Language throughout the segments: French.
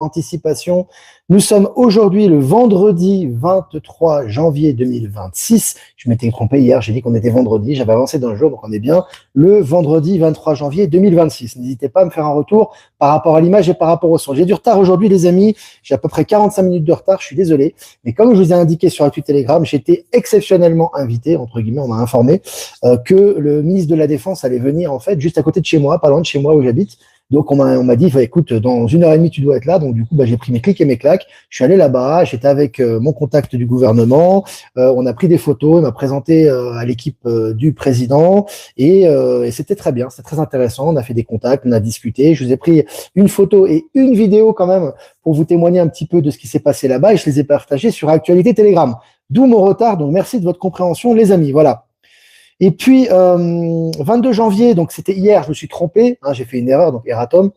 Anticipation. Nous sommes aujourd'hui le vendredi 23 janvier 2026. Je m'étais trompé hier, j'ai dit qu'on était vendredi, j'avais avancé dans le jour, donc on est bien le vendredi 23 janvier 2026. N'hésitez pas à me faire un retour par rapport à l'image et par rapport au son. J'ai du retard aujourd'hui les amis, j'ai à peu près 45 minutes de retard, je suis désolé, mais comme je vous ai indiqué sur Actu Telegram, j'étais exceptionnellement invité, entre guillemets, on m'a informé que le ministre de la Défense allait venir en fait juste à côté de chez moi, pas loin de chez moi où j'habite. Donc, on m'a dit, écoute, dans 1 heure et demie, tu dois être là. Donc, du coup, j'ai pris mes clics et mes claques. Je suis allé là-bas. J'étais avec mon contact du gouvernement. On a pris des photos. Il m'a présenté à l'équipe du président. Et c'était très bien. C'était très intéressant. On a fait des contacts. On a discuté. Je vous ai pris une photo et une vidéo quand même pour vous témoigner un petit peu de ce qui s'est passé là-bas. Et je les ai partagées sur Actualité Telegram. D'où mon retard. Donc, merci de votre compréhension, les amis. Voilà. Et puis, 22 janvier, donc c'était hier, je me suis trompé, hein, j'ai fait une erreur, donc erratum.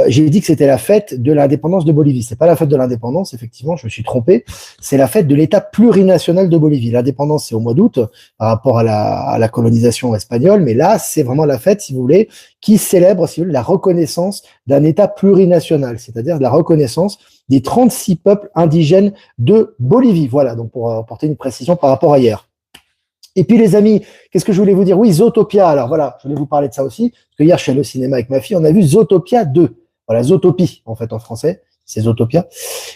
J'ai dit que c'était la fête de l'indépendance de Bolivie. C'est pas la fête de l'indépendance, effectivement, je me suis trompé. C'est la fête de l'État plurinational de Bolivie. L'indépendance, c'est au mois d'août, par rapport à la colonisation espagnole, mais là, c'est vraiment la fête, si vous voulez, qui célèbre, si vous voulez, la reconnaissance d'un État plurinational, c'est-à-dire la reconnaissance des 36 peuples indigènes de Bolivie. Voilà, donc pour apporter une précision par rapport à hier. Et puis les amis, qu'est-ce que je voulais vous dire? Oui, Zootopia. Alors voilà, je voulais vous parler de ça aussi, parce que hier je suis allé au cinéma avec ma fille, on a vu Zootopia 2. Voilà, Zootopie en fait en français, c'est Zootopia.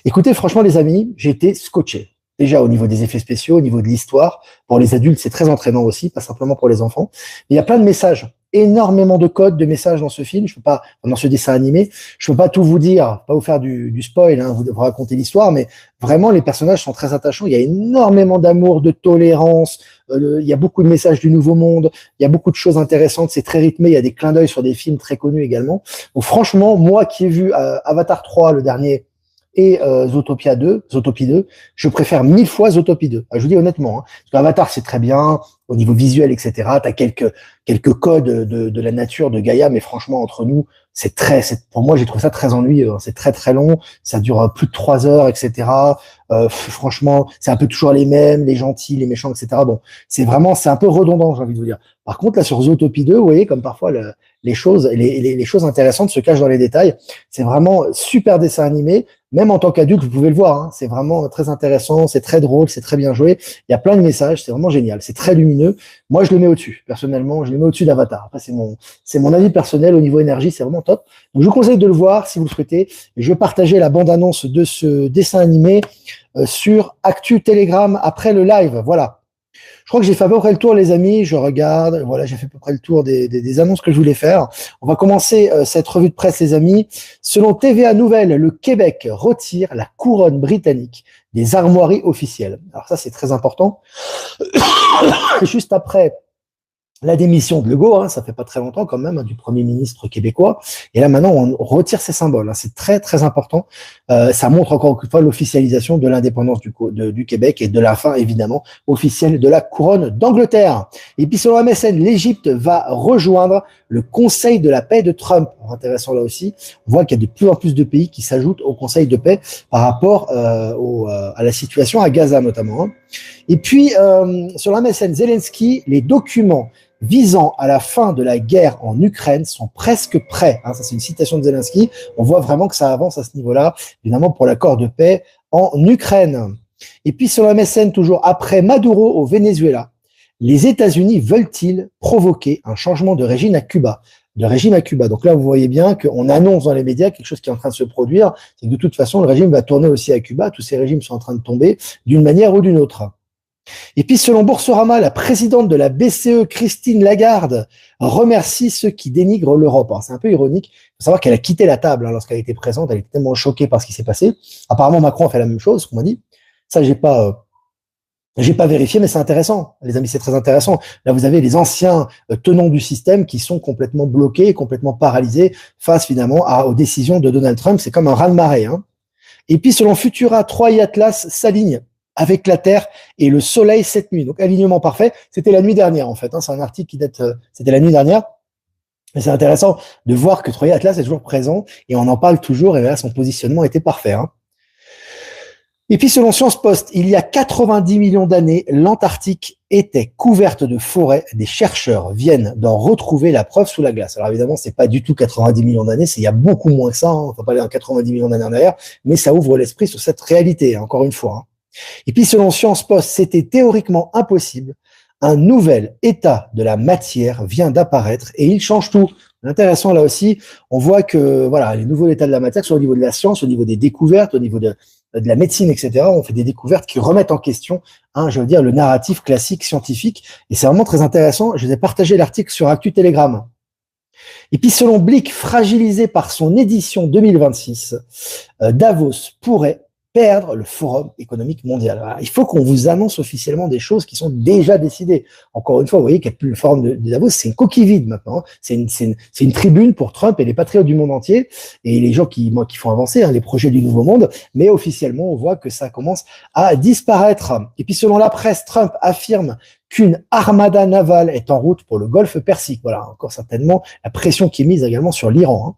Écoutez, franchement les amis, j'ai été scotché. Déjà au niveau des effets spéciaux, au niveau de l'histoire. Pour les adultes, c'est très entraînant aussi, pas simplement pour les enfants. Mais il y a plein de messages, énormément de codes, de messages dans ce film. Je peux pas, dans ce dessin animé, je peux pas tout vous dire, pas vous faire du spoil, hein, vous raconter l'histoire, mais vraiment les personnages sont très attachants. Il y a énormément d'amour, de tolérance. Il y a beaucoup de messages du Nouveau Monde. Il y a beaucoup de choses intéressantes. C'est très rythmé. Il y a des clins d'œil sur des films très connus également. Donc franchement, moi qui ai vu Avatar 3, le dernier, et Zootopie 2, je préfère 1000 fois Zootopie 2. Je vous dis honnêtement, hein, parce qu'Avatar c'est très bien au niveau visuel, etc. T'as quelques codes de la nature de Gaïa, mais franchement entre nous, pour moi j'ai trouvé ça très ennuyeux. Hein. C'est très très long, ça dure plus de 3 heures, etc. Franchement, c'est un peu toujours les mêmes, les gentils, les méchants, etc. Bon, c'est un peu redondant, j'ai envie de vous dire. Par contre, là sur Zootopie 2, vous voyez comme parfois les choses intéressantes se cachent dans les détails. C'est vraiment super dessin animé. Même en tant qu'adulte, vous pouvez le voir, hein, c'est vraiment très intéressant, c'est très drôle, c'est très bien joué. Il y a plein de messages, c'est vraiment génial, c'est très lumineux. Moi, je le mets au-dessus. Personnellement, je le mets au-dessus d'Avatar. Après, c'est mon avis personnel au niveau énergie, c'est vraiment top. Donc, je vous conseille de le voir si vous le souhaitez. Je vais partager la bande-annonce de ce dessin animé sur Actu Telegram après le live. Voilà. Je crois que j'ai fait à peu près le tour, les amis. Je regarde. Voilà, j'ai fait à peu près le tour des annonces que je voulais faire. On va commencer cette revue de presse, les amis. Selon TVA Nouvelles, le Québec retire la couronne britannique des armoiries officielles. Alors ça, c'est très important. Juste après la démission de Legault, hein, ça fait pas très longtemps quand même, hein, du Premier ministre québécois. Et là maintenant, on retire ces symboles. Hein, c'est très très important. Ça montre encore une fois l'officialisation de l'indépendance du Québec et de la fin évidemment officielle de la couronne d'Angleterre. Et puis selon MSN, l'Égypte va rejoindre le Conseil de la paix de Trump. Intéressant là aussi. On voit qu'il y a de plus en plus de pays qui s'ajoutent au Conseil de paix par rapport à la situation à Gaza notamment. Hein. Et puis sur MSN, Zelensky, les documents visant à la fin de la guerre en Ukraine sont presque prêts. Hein, ça, c'est une citation de Zelensky. On voit vraiment que ça avance à ce niveau-là, évidemment, pour l'accord de paix en Ukraine. Et puis, sur la MSN, toujours après Maduro au Venezuela, les États-Unis veulent-ils provoquer un changement de régime à Cuba? Donc là, vous voyez bien qu'on annonce dans les médias quelque chose qui est en train de se produire. C'est que de toute façon, le régime va tourner aussi à Cuba. Tous ces régimes sont en train de tomber d'une manière ou d'une autre. Et puis, selon Boursorama, la présidente de la BCE, Christine Lagarde, remercie ceux qui dénigrent l'Europe. Alors, c'est un peu ironique. Il faut savoir qu'elle a quitté la table lorsqu'elle était présente. Elle était tellement choquée par ce qui s'est passé. Apparemment, Macron a fait la même chose, qu'on m'a dit. Ça, j'ai pas vérifié, mais c'est intéressant. Les amis, c'est très intéressant. Là, vous avez les anciens tenants du système qui sont complètement bloqués, complètement paralysés face finalement aux décisions de Donald Trump. C'est comme un raz-de-marée. Hein. Et puis, selon Futura, Troie et Atlas s'alignent avec la Terre et le Soleil cette nuit. Donc, alignement parfait. C'était la nuit dernière, en fait. Hein. C'est un article qui date, c'était la nuit dernière. Mais c'est intéressant de voir que Troya Atlas est toujours présent et on en parle toujours et là, son positionnement était parfait. Hein. Et puis, selon Science Post, il y a 90 millions d'années, l'Antarctique était couverte de forêts. Des chercheurs viennent d'en retrouver la preuve sous la glace. Alors évidemment, c'est pas du tout 90 millions d'années, c'est il y a beaucoup moins que ça. On ne va pas aller en 90 millions d'années en arrière, mais ça ouvre l'esprit sur cette réalité, encore une fois. Et puis, selon Science Post, c'était théoriquement impossible. Un nouvel état de la matière vient d'apparaître et il change tout. Intéressant là aussi, on voit que voilà, les nouveaux états de la matière, soit au niveau de la science, au niveau des découvertes, au niveau de la médecine, etc. On fait des découvertes qui remettent en question, je veux dire, le narratif classique scientifique. Et c'est vraiment très intéressant. Je vous ai partagé l'article sur Actu Telegram. Et puis, selon Blick, fragilisé par son édition 2026, Davos pourrait perdre le Forum économique mondial. Alors, il faut qu'on vous annonce officiellement des choses qui sont déjà décidées. Encore une fois, vous voyez que le Forum de Davos, c'est une coquille vide maintenant. C'est une tribune pour Trump et les patriotes du monde entier et les gens qui font avancer les projets du Nouveau Monde. Mais officiellement, on voit que ça commence à disparaître. Et puis, selon la presse, Trump affirme qu'une armada navale est en route pour le golfe Persique. Voilà, encore certainement la pression qui est mise également sur l'Iran.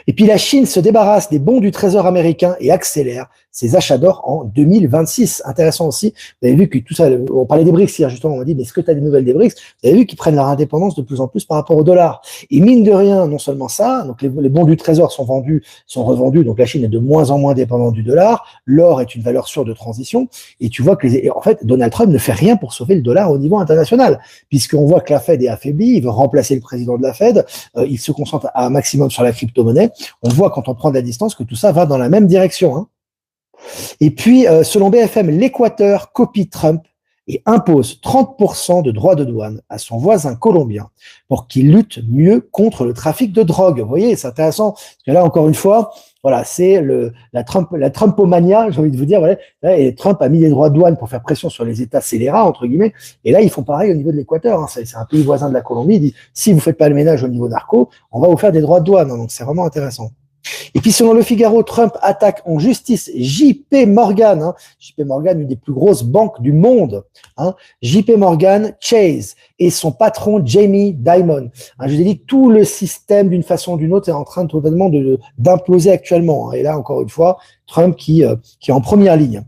Et puis la Chine se débarrasse des bons du Trésor américain et accélère ses achats d'or en 2026. Intéressant aussi, vous avez vu que tout ça, on parlait des BRICS hier justement, on m'a dit mais est-ce que tu as des nouvelles des BRICS? Vous avez vu qu'ils prennent leur indépendance de plus en plus par rapport au dollar. Et mine de rien, non seulement ça, donc les bons du Trésor sont revendus, donc la Chine est de moins en moins dépendante du dollar, l'or est une valeur sûre de transition, et tu vois que en fait Donald Trump ne fait rien pour sauver le dollar au niveau international, puisqu'on voit que la Fed est affaiblie, il veut remplacer le président de la Fed, il se concentre à un maximum sur la crypto-monnaie. On voit quand on prend de la distance que tout ça va dans la même direction. Et puis, selon BFM, l'Équateur copie Trump et impose 30% de droits de douane à son voisin colombien pour qu'il lutte mieux contre le trafic de drogue. Vous voyez, c'est intéressant, parce que là, encore une fois, voilà, c'est la Trumpomania, j'ai envie de vous dire, voilà, et Trump a mis des droits de douane pour faire pression sur les États scélérats, entre guillemets, et là, ils font pareil au niveau de l'Équateur, c'est un pays voisin de la Colombie, il dit, si vous faites pas le ménage au niveau narco, on va vous faire des droits de douane, donc c'est vraiment intéressant. Et puis selon Le Figaro, Trump attaque en justice JP Morgan, JP Morgan, une des plus grosses banques du monde, JP Morgan Chase et son patron Jamie Dimon. Je vous ai dit que tout le système d'une façon ou d'une autre est en train totalement d'imploser actuellement. Et là, encore une fois, Trump qui est en première ligne.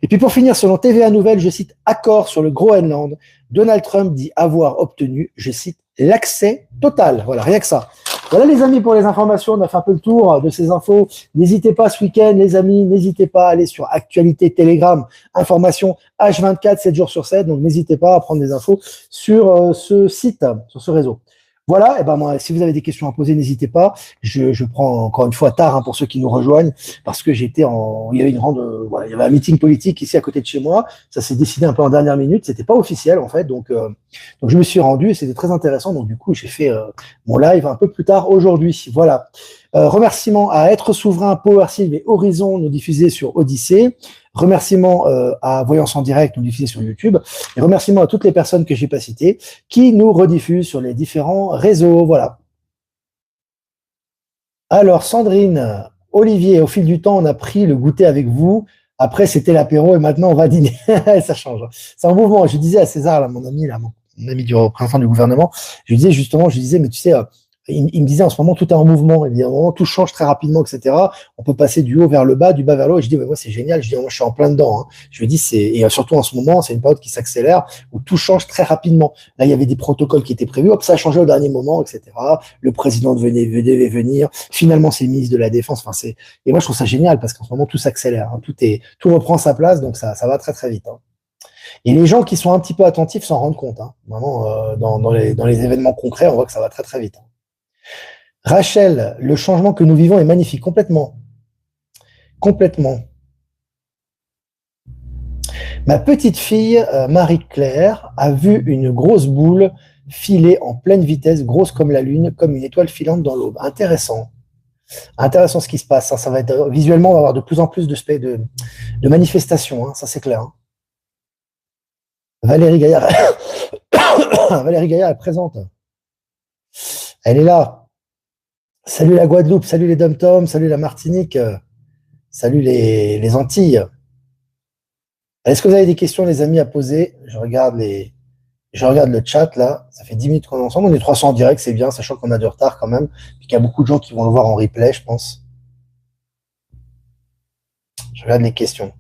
Et puis pour finir, selon TVA Nouvelle, je cite, accord sur le Groenland, Donald Trump dit avoir obtenu, je cite, l'accès total. Voilà, rien que ça. Voilà les amis pour les informations, on a fait un peu le tour de ces infos. N'hésitez pas ce week-end les amis, n'hésitez pas à aller sur Actualité Telegram, information H24, 7 jours sur 7, donc n'hésitez pas à prendre des infos sur ce site, sur ce réseau. Voilà, et ben moi, si vous avez des questions à poser, n'hésitez pas. Je prends encore une fois tard pour ceux qui nous rejoignent, parce que il y avait il y avait un meeting politique ici à côté de chez moi. Ça s'est décidé un peu en dernière minute. C'était pas officiel en fait, donc je me suis rendu et c'était très intéressant. Donc du coup, j'ai fait mon live un peu plus tard aujourd'hui. Voilà. Remerciements à Être Souverain, PowerSylve et Horizon, nous diffusés sur Odyssée. Remerciements à Voyance en direct, nous diffusés sur YouTube. Et remerciements à toutes les personnes que j'ai pas citées, qui nous rediffusent sur les différents réseaux. Voilà. Alors, Sandrine, Olivier, au fil du temps, on a pris le goûter avec vous. Après, c'était l'apéro et maintenant, on va dîner. Ça change. C'est un mouvement. Je disais à César, là, mon ami du représentant du gouvernement, je lui disais, mais tu sais, il me disait en ce moment tout est en mouvement, il me dit en ce moment tout change très rapidement, etc. On peut passer du haut vers le bas, du bas vers le haut. Et je dis moi c'est génial, je dis moi je suis en plein dedans. Je lui dis et surtout en ce moment c'est une période qui s'accélère où tout change très rapidement. Là il y avait des protocoles qui étaient prévus, hop ça a changé au dernier moment, etc. Le président devait venir, finalement c'est le ministre de la Défense. Et moi je trouve ça génial parce qu'en ce moment tout s'accélère, tout reprend sa place donc ça va très très vite. Et les gens qui sont un petit peu attentifs s'en rendent compte. Vraiment dans les événements concrets on voit que ça va très très vite. Rachel, le changement que nous vivons est magnifique, complètement. Complètement. Ma petite fille, Marie-Claire, a vu une grosse boule filer en pleine vitesse, grosse comme la lune, comme une étoile filante dans l'aube. Intéressant. Intéressant ce qui se passe. Ça va être, visuellement, on va avoir de plus en plus de manifestations, ça c'est clair. Valérie Gaillard, Valérie Gaillard est présente. Elle est là. Salut la Guadeloupe, salut les Dom-Tom, salut la Martinique, salut les Antilles. Est-ce que vous avez des questions, les amis, à poser? Je regarde le chat, là. Ça fait 10 minutes qu'on est ensemble. On est 300 en direct, c'est bien, sachant qu'on a du retard quand même. Puis qu'il y a beaucoup de gens qui vont le voir en replay, je pense. Je regarde les questions.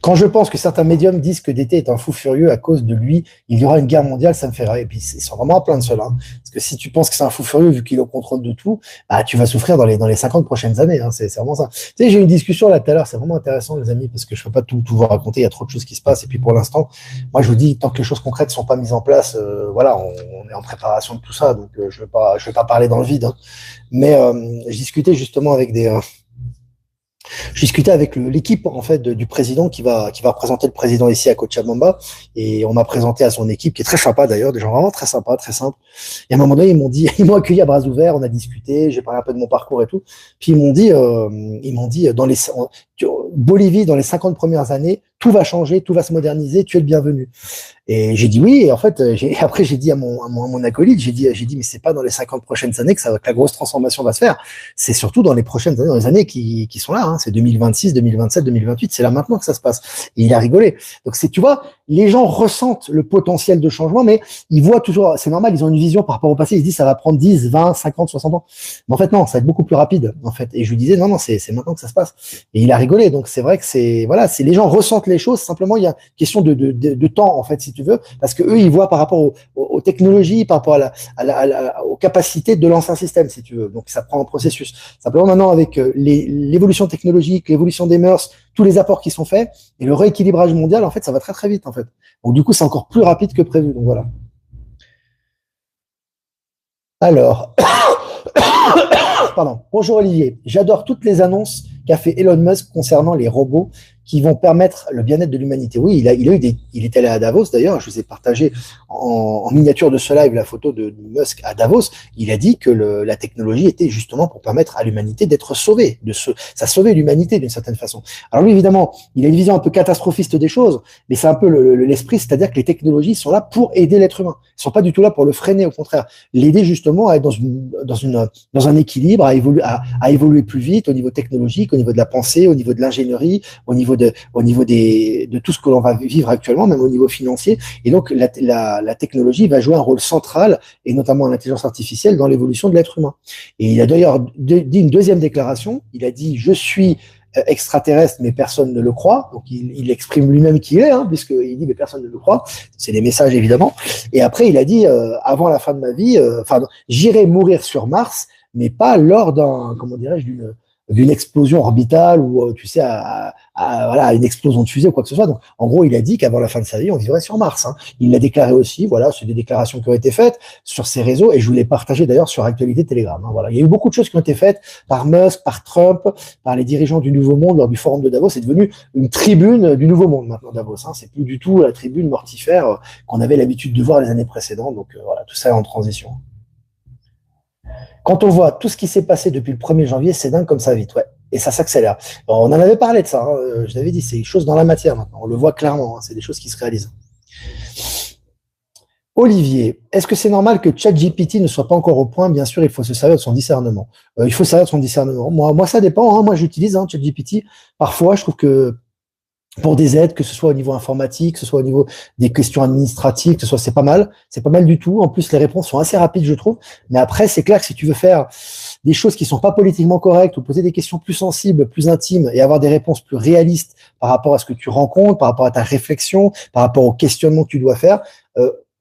Quand je pense que certains médiums disent que Dété est un fou furieux à cause de lui, il y aura une guerre mondiale, ça me fait rire. Et puis, ils sont vraiment plein de cela. Hein. Parce que si tu penses que c'est un fou furieux, vu qu'il est au contrôle de tout, bah, tu vas souffrir dans les 50 prochaines années. Hein. C'est vraiment ça. Tu sais, j'ai eu une discussion là tout à l'heure, c'est vraiment intéressant, les amis, parce que je ne peux pas tout vous raconter, il y a trop de choses qui se passent. Et puis, pour l'instant, moi, je vous dis, tant que les choses concrètes ne sont pas mises en place, voilà, on est en préparation de tout ça. Donc, je vais pas parler dans le vide. Hein. Mais je discutais justement avec je discutais avec l'équipe en fait du président qui va représenter le président ici à Cochabamba et on m'a présenté à son équipe qui est très sympa d'ailleurs, des gens vraiment très sympas, très simples. Et à un moment donné, ils m'ont dit, ils m'ont accueilli à bras ouverts, on a discuté, j'ai parlé un peu de mon parcours et tout. Puis ils m'ont dit Bolivie dans les 50 premières années, tout va changer, tout va se moderniser, tu es le bienvenu. Et j'ai dit oui, et en fait, après j'ai dit à mon acolyte, j'ai dit mais c'est pas dans les 50 prochaines années que la grosse transformation va se faire. C'est surtout dans les prochaines années, dans les années qui sont là. Hein. C'est 2026, 2027, 2028. C'est là maintenant que ça se passe. Et il a rigolé. Donc tu vois, les gens ressentent le potentiel de changement, mais ils voient toujours. C'est normal, ils ont une vision par rapport au passé. Ils se disent ça va prendre 10, 20, 50, 60 ans. Mais en fait non, ça va être beaucoup plus rapide. En fait. Et je lui disais non, c'est maintenant que ça se passe. Et il a rigolé. Donc c'est vrai que c'est les gens ressentent les choses. Simplement, il y a une question de temps en fait, si tu veux, parce que eux ils voient par rapport aux technologies, par rapport aux capacités de l'ancien système, si tu veux. Donc ça prend un processus. Simplement maintenant avec l'évolution technologique, l'évolution des mœurs, tous les apports qui sont faits et le rééquilibrage mondial, en fait, ça va très très vite en fait. Donc du coup, c'est encore plus rapide que prévu. Donc voilà. Alors, pardon. Bonjour Olivier. J'adore toutes les annonces qu'a fait Elon Musk concernant les robots qui vont permettre le bien-être de l'humanité. Oui, il est allé à Davos d'ailleurs. Je vous ai partagé en miniature de ce live la photo de Musk à Davos. Il a dit que la technologie était justement pour permettre à l'humanité d'être sauvée, ça sauvait l'humanité d'une certaine façon. Alors lui, évidemment, il a une vision un peu catastrophiste des choses, mais c'est un peu l'esprit, c'est-à-dire que les technologies sont là pour aider l'être humain. Elles sont pas du tout là pour le freiner, au contraire, l'aider justement à être dans un équilibre, à évoluer plus vite au niveau technologique, au niveau de la pensée, au niveau de l'ingénierie, au niveau de tout ce que l'on va vivre actuellement, même au niveau financier. Et donc, la technologie va jouer un rôle central, et notamment l'intelligence artificielle, dans l'évolution de l'être humain. Et il a d'ailleurs dit une deuxième déclaration. Il a dit, je suis extraterrestre, mais personne ne le croit. Donc, il exprime lui-même qui il est, hein, puisqu'il dit, mais personne ne le croit. C'est des messages, évidemment. Et après, il a dit, avant la fin de ma vie, j'irai mourir sur Mars, mais pas lors comment dirais-je, d'une explosion orbitale ou tu sais voilà, une explosion de fusée ou quoi que ce soit. Donc en gros, il a dit qu'avant la fin de sa vie, on vivrait sur Mars. Hein. Il l'a déclaré aussi. Voilà, c'est des déclarations qui ont été faites sur ses réseaux et je vous l'ai partagé d'ailleurs sur Actualité Telegram. Hein, voilà, il y a eu beaucoup de choses qui ont été faites par Musk, par Trump, par les dirigeants du Nouveau Monde lors du forum de Davos. C'est devenu une tribune du Nouveau Monde maintenant Davos. Hein. C'est plus du tout la tribune mortifère qu'on avait l'habitude de voir les années précédentes. Donc voilà, tout ça est en transition. Quand on voit tout ce qui s'est passé depuis le 1er janvier, c'est dingue comme ça va vite, ouais. Et ça s'accélère. On en avait parlé de ça, hein. Je l'avais dit, c'est des choses dans la matière maintenant. On le voit clairement, hein. C'est des choses qui se réalisent. Olivier, est-ce que c'est normal que ChatGPT ne soit pas encore au point? Bien sûr, il faut se servir de son discernement. Il faut se servir de son discernement. Moi ça dépend. Hein. Moi, j'utilise ChatGPT. Parfois, je trouve que pour des aides, que ce soit au niveau informatique, que ce soit au niveau des questions administratives, que ce soit, c'est pas mal du tout. En plus, les réponses sont assez rapides, je trouve. Mais après, c'est clair que si tu veux faire des choses qui sont pas politiquement correctes ou poser des questions plus sensibles, plus intimes et avoir des réponses plus réalistes par rapport à ce que tu rencontres, par rapport à ta réflexion, par rapport au questionnement que tu dois faire,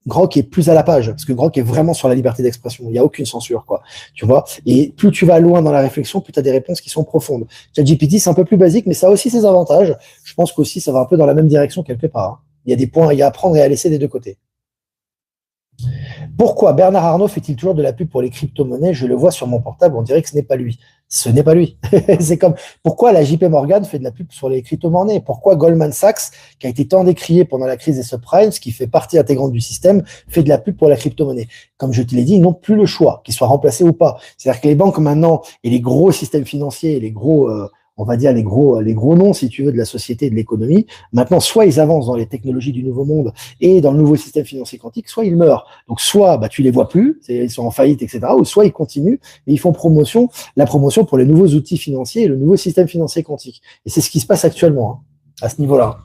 Grok est plus à la page, parce que Grok est vraiment sur la liberté d'expression. Il n'y a aucune censure, quoi. Tu vois. Et plus tu vas loin dans la réflexion, plus tu as des réponses qui sont profondes. ChatGPT, c'est un peu plus basique, mais ça a aussi ses avantages. Je pense qu'aussi, ça va un peu dans la même direction quelque part. Hein. Il y a des points à prendre et à laisser des deux côtés. Pourquoi Bernard Arnault fait-il toujours de la pub pour les crypto-monnaies? Je le vois sur mon portable, on dirait que ce n'est pas lui. Ce n'est pas lui. C'est comme, pourquoi la JP Morgan fait de la pub sur les crypto-monnaies? Pourquoi Goldman Sachs, qui a été tant décrié pendant la crise des subprimes, qui fait partie intégrante du système, fait de la pub pour la crypto-monnaie? Comme je te l'ai dit, ils n'ont plus le choix, qu'ils soient remplacés ou pas. C'est-à-dire que les banques maintenant et les gros systèmes financiers et les gros, on va dire les gros noms, si tu veux, de la société et de l'économie, maintenant, soit ils avancent dans les technologies du nouveau monde et dans le nouveau système financier quantique, soit ils meurent. Donc, soit tu les vois plus, ils sont en faillite, etc., ou soit ils continuent et ils font la promotion pour les nouveaux outils financiers et le nouveau système financier quantique. Et c'est ce qui se passe actuellement, hein, à ce niveau-là.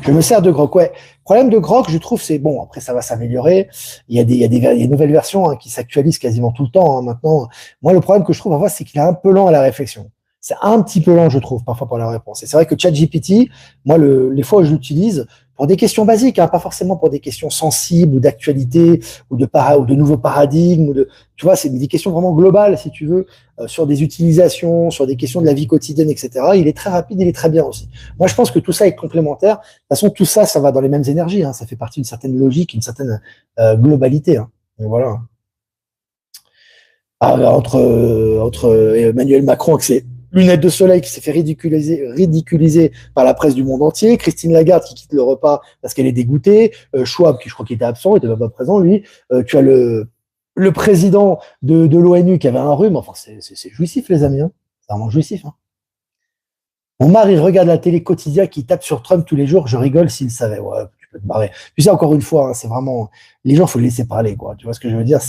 Je me sers de Grok, ouais. Le problème de Grok, je trouve, c'est bon. Après, ça va s'améliorer. Il y a des nouvelles versions qui s'actualisent quasiment tout le temps. Hein, maintenant, moi, le problème que je trouve, en fait, c'est qu'il est un peu lent à la réflexion. C'est un petit peu lent, je trouve, parfois pour la réponse. Et c'est vrai que ChatGPT, moi, les fois où je l'utilise, pour des questions basiques, hein, pas forcément pour des questions sensibles ou d'actualité ou de nouveaux paradigmes tu vois, c'est des questions vraiment globales, si tu veux, sur des utilisations, sur des questions de la vie quotidienne, etc. Il est très rapide, il est très bien aussi. Moi, je pense que tout ça est complémentaire. De toute façon, tout ça, ça va dans les mêmes énergies. Hein. Ça fait partie d'une certaine logique, une certaine globalité. Hein. Donc, voilà. Entre Emmanuel Macron avec ses lunettes de soleil qui s'est fait ridiculiser par la presse du monde entier, Christine Lagarde qui quitte le repas parce qu'elle est dégoûtée, Schwab qui je crois qu'il était absent, il était même pas présent lui, tu as le président de l'ONU qui avait un rhume, enfin c'est jouissif les amis, hein. C'est vraiment jouissif. Hein. Mon mari regarde la télé quotidien qui tape sur Trump tous les jours, je rigole s'il savait. Ouais, tu peux te barrer. Tu sais, encore une fois, hein, c'est vraiment. Les gens, faut les laisser parler, quoi. Tu vois ce que je veux dire?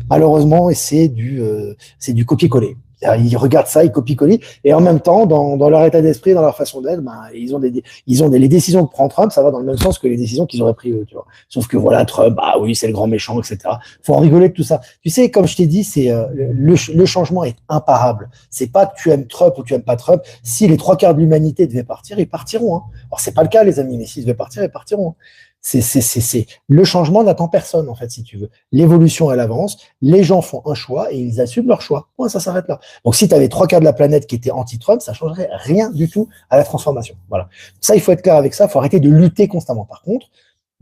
Malheureusement, et c'est du copier-coller. Ils regardent ça, ils copient-collent, et en même temps, dans leur état d'esprit, dans leur façon d'être, ben, les décisions que prend Trump, ça va dans le même sens que les décisions qu'ils auraient prises eux, tu vois. Sauf que voilà, Trump, bah oui, c'est le grand méchant, etc. Faut en rigoler de tout ça. Tu sais, comme je t'ai dit, le changement est imparable. C'est pas que tu aimes Trump ou tu aimes pas Trump. Si les trois quarts de l'humanité devaient partir, ils partiront. Hein. Alors c'est pas le cas, les amis, mais s'ils devaient partir, ils partiront. Hein. Le changement n'attend personne, en fait, si tu veux. L'évolution, elle avance, les gens font un choix et ils assument leur choix. Point, ça s'arrête là. Donc, si tu avais trois quarts de la planète qui étaient anti-Trump, ça changerait rien du tout à la transformation. Voilà. Ça, il faut être clair avec ça. Il faut arrêter de lutter constamment. Par contre,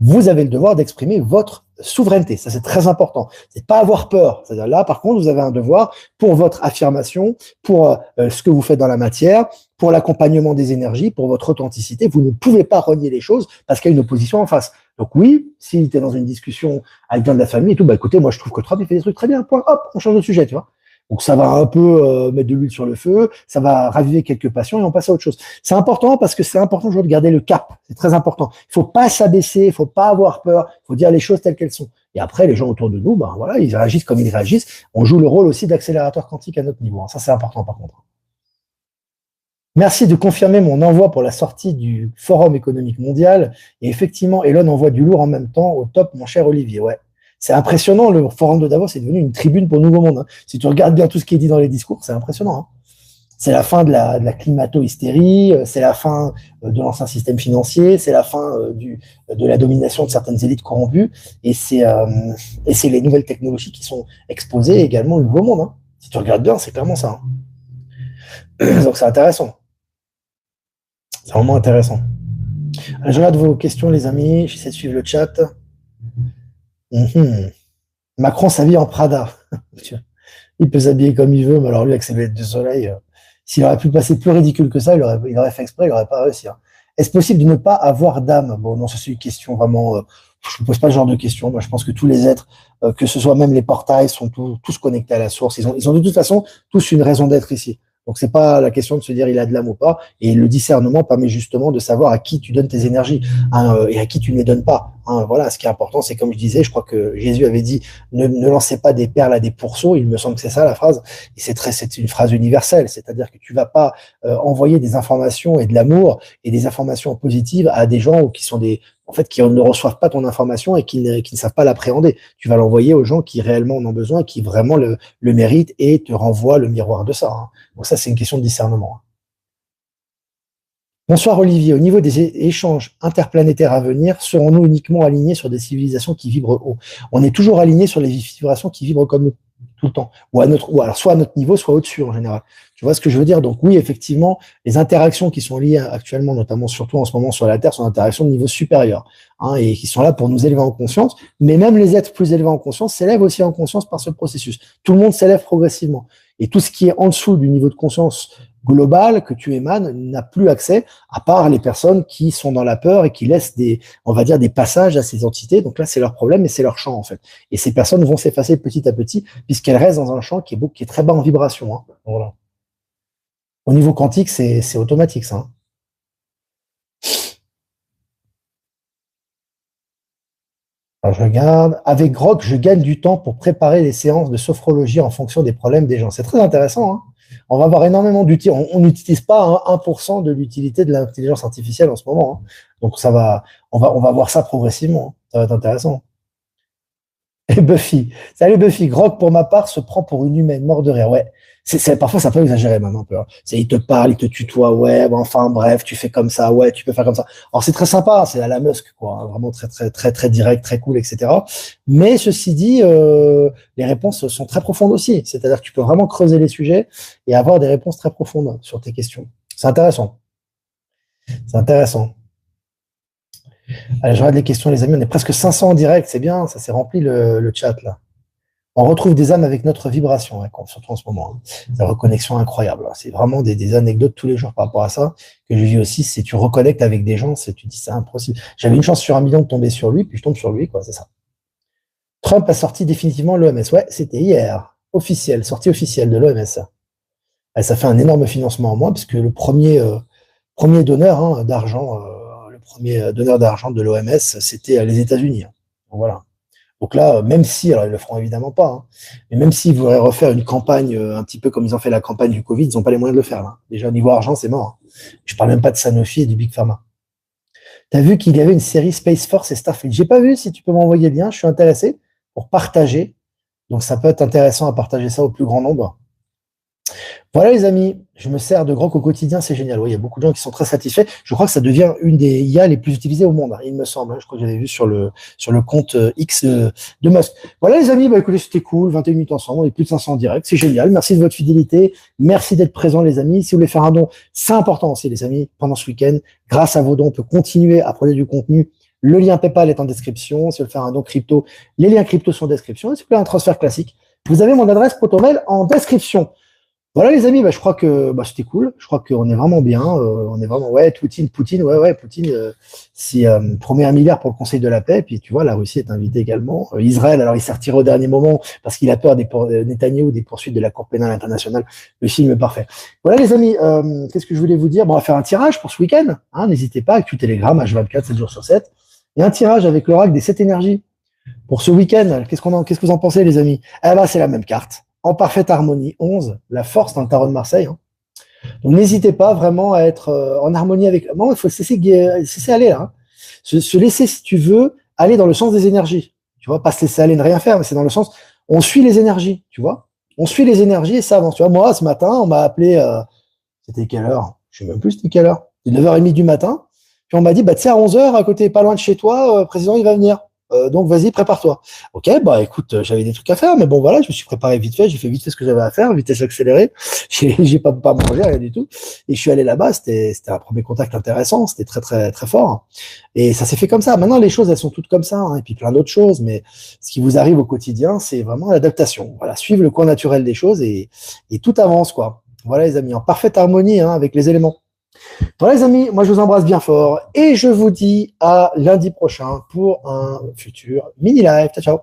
vous avez le devoir d'exprimer votre souveraineté. Ça, c'est très important. C'est pas avoir peur. C'est-à-dire là, par contre, vous avez un devoir pour votre affirmation, pour ce que vous faites dans la matière, pour l'accompagnement des énergies, pour votre authenticité. Vous ne pouvez pas renier les choses parce qu'il y a une opposition en face. Donc oui, si tu es dans une discussion avec quelqu'un de la famille et tout, bah écoutez, moi je trouve que Trump il fait des trucs très bien. Point. Hop, on change de sujet, tu vois. Donc ça va un peu mettre de l'huile sur le feu, ça va raviver quelques passions et on passe à autre chose. C'est important parce que c'est important toujours de garder le cap. C'est très important. Il faut pas s'abaisser, il faut pas avoir peur, il faut dire les choses telles qu'elles sont. Et après, les gens autour de nous, ben voilà, ils réagissent comme ils réagissent. On joue le rôle aussi d'accélérateur quantique à notre niveau. Ça c'est important par contre. Merci de confirmer mon envoi pour la sortie du Forum économique mondial. Et effectivement, Elon envoie du lourd en même temps au top, mon cher Olivier. Ouais. C'est impressionnant, le Forum de Davos est devenu une tribune pour le Nouveau Monde. Hein. Si tu regardes bien tout ce qui est dit dans les discours, c'est impressionnant. Hein. C'est la fin de la climato-hystérie, c'est la fin de l'ancien système financier, c'est la fin de la domination de certaines élites corrompues, et c'est les nouvelles technologies qui sont exposées également au Nouveau Monde. Hein. Si tu regardes bien, c'est clairement ça. Hein. Donc c'est intéressant. C'est vraiment intéressant. Alors, je regarde vos questions, les amis. J'essaie de suivre le chat. Macron s'habille en Prada. Il peut s'habiller comme il veut, mais alors lui, avec ses lunettes de soleil, s'il aurait pu passer plus ridicule que ça, il aurait fait exprès, il n'aurait pas réussi. Hein. Est-ce possible de ne pas avoir d'âme? Bon, non, ça c'est une question vraiment. Je ne pose pas ce genre de questions. Moi, je pense que tous les êtres, que ce soit même les portails, sont tous connectés à la source. Ils ont de toute façon tous une raison d'être ici. Donc, c'est pas la question de se dire il a de l'âme ou pas. Et le discernement permet justement de savoir à qui tu donnes tes énergies et à qui tu ne les donnes pas. Hein, voilà, ce qui est important, c'est comme je disais, je crois que Jésus avait dit ne lancez pas des perles à des pourceaux. Il me semble que c'est ça la phrase. Et c'est une phrase universelle. C'est-à-dire que tu vas pas envoyer des informations et de l'amour et des informations positives à des gens qui sont qui ne reçoivent pas ton information et qui ne savent pas l'appréhender. Tu vas l'envoyer aux gens qui réellement en ont besoin, qui vraiment le méritent et te renvoient le miroir de ça. Hein. Donc ça, c'est une question de discernement. Bonsoir Olivier, au niveau des échanges interplanétaires à venir, serons-nous uniquement alignés sur des civilisations qui vibrent haut? On est toujours alignés sur les vibrations qui vibrent comme nous, tout le temps, ou alors soit à notre niveau, soit au-dessus en général. Tu vois ce que je veux dire? Donc oui, effectivement, les interactions qui sont liées actuellement, notamment surtout en ce moment sur la Terre, sont des interactions de niveau supérieur, hein, et qui sont là pour nous élever en conscience. Mais même les êtres plus élevés en conscience s'élèvent aussi en conscience par ce processus. Tout le monde s'élève progressivement. Et tout ce qui est en dessous du niveau de conscience global que tu émanes n'a plus accès, à part les personnes qui sont dans la peur et qui laissent on va dire, des passages à ces entités. Donc là, c'est leur problème et c'est leur champ, en fait. Et ces personnes vont s'effacer petit à petit, puisqu'elles restent dans un champ qui est très bas en vibration. Hein. Voilà. Au niveau quantique, c'est automatique, ça. Hein. Alors, je regarde. Avec Grok, je gagne du temps pour préparer les séances de sophrologie en fonction des problèmes des gens. C'est très intéressant. Hein. On va avoir énormément d'outils. On n'utilise pas 1% de l'utilité de l'intelligence artificielle en ce moment. Hein. Donc, on va voir ça progressivement. Hein. Ça va être intéressant. Et Buffy. Salut Buffy. Grok, pour ma part, se prend pour une humaine, mort de rire. Ouais. Parfois, ça peut exagérer même un peu. Hein. Il te parle, il te tutoie, ouais, bon, enfin, bref, tu fais comme ça, ouais, tu peux faire comme ça. Alors, c'est très sympa, c'est à la Musk, quoi. Hein, vraiment très, très, très, très direct, très cool, etc. Mais ceci dit, les réponses sont très profondes aussi. C'est-à-dire que tu peux vraiment creuser les sujets et avoir des réponses très profondes sur tes questions. C'est intéressant. C'est intéressant. Allez, je regarde les questions, les amis. On est presque 500 en direct, c'est bien, ça s'est rempli le chat, là. On retrouve des âmes avec notre vibration, hein, surtout en ce moment. Hein. C'est une reconnexion incroyable. Hein. C'est vraiment des anecdotes tous les jours par rapport à ça que je vis aussi. C'est tu reconnectes avec des gens, tu dis c'est impossible. J'avais une chance sur 1 million de tomber sur lui, puis je tombe sur lui, quoi. C'est ça. Trump a sorti définitivement l'OMS. Ouais, c'était hier, officiel, sortie officielle de l'OMS. Ça fait un énorme financement en moins, puisque le premier donneur d'argent, le premier donneur d'argent de l'OMS, c'était les États-Unis. Hein. Donc, voilà. Donc là, même si, alors ils le feront évidemment pas, hein, mais même s'ils voudraient refaire une campagne un petit peu comme ils ont fait la campagne du Covid, ils n'ont pas les moyens de le faire. Là. Déjà au niveau argent, c'est mort. Hein. Je parle même pas de Sanofi et du Big Pharma. T'as vu qu'il y avait une série Space Force et Starfleet. J'ai pas vu, si tu peux m'envoyer le lien, je suis intéressé pour partager. Donc ça peut être intéressant à partager ça au plus grand nombre. Voilà les amis, je me sers de Grok au quotidien, c'est génial. Oui, il y a beaucoup de gens qui sont très satisfaits. Je crois que ça devient une des IA les plus utilisées au monde, hein, il me semble. Hein. Je crois que j'avais vu sur le compte X de Musk. Voilà les amis, bah écoutez, c'était cool, 21 minutes ensemble, on est plus de 500 en direct, c'est génial. Merci de votre fidélité, merci d'être présents les amis. Si vous voulez faire un don, c'est important aussi les amis, pendant ce week-end. Grâce à vos dons, on peut continuer à produire du contenu. Le lien PayPal est en description. Si vous voulez faire un don crypto, les liens crypto sont en description. Et si vous voulez un transfert classique, vous avez mon adresse protomail en description. Voilà les amis, je crois que c'était cool. Je crois qu'on est vraiment bien. On est vraiment Poutine, Poutine promet 1 milliard pour le Conseil de la paix. Puis tu vois, la Russie est invitée également. Israël, alors il s'est retiré au dernier moment parce qu'il a peur des Netanyahou, des poursuites de la Cour pénale internationale. Le film est parfait. Voilà les amis, qu'est-ce que je voulais vous dire? Bon, on va faire un tirage pour ce week-end. Hein, n'hésitez pas, avec Telegram, H24, 7 jours sur 7. Et un tirage avec l'oracle des 7 énergies pour ce week-end. Qu'est-ce que vous en pensez les amis? C'est la même carte. En parfaite harmonie, 11, la force dans le tarot de Marseille. Hein. Donc n'hésitez pas vraiment à être en harmonie avec... Non, il faut se laisser aller là. Hein. Se laisser, si tu veux, aller dans le sens des énergies. Tu vois, pas se laisser aller, ne rien faire, mais c'est dans le sens, on suit les énergies, tu vois. On suit les énergies et ça avance. Tu vois, moi, ce matin, on m'a appelé, c'était quelle heure? Je sais même plus c'était quelle heure. C'était 9h30 du matin. Puis on m'a dit, tu sais, à 11h, à côté, pas loin de chez toi, le président, il va venir. Donc vas-y, prépare-toi. Ok, écoute, j'avais des trucs à faire, mais bon voilà, je me suis préparé vite fait, j'ai fait vite fait ce que j'avais à faire, vitesse accélérée, j'ai pas mangé, rien du tout, et je suis allé là-bas, c'était un premier contact intéressant, c'était très très très fort, et ça s'est fait comme ça. Maintenant les choses elles sont toutes comme ça, hein, et puis plein d'autres choses, mais ce qui vous arrive au quotidien, c'est vraiment l'adaptation. Voilà, suivre le cours naturel des choses et tout avance quoi. Voilà les amis, en parfaite harmonie avec les éléments. Voilà les amis, moi je vous embrasse bien fort et je vous dis à lundi prochain pour un futur mini live. Ciao, ciao.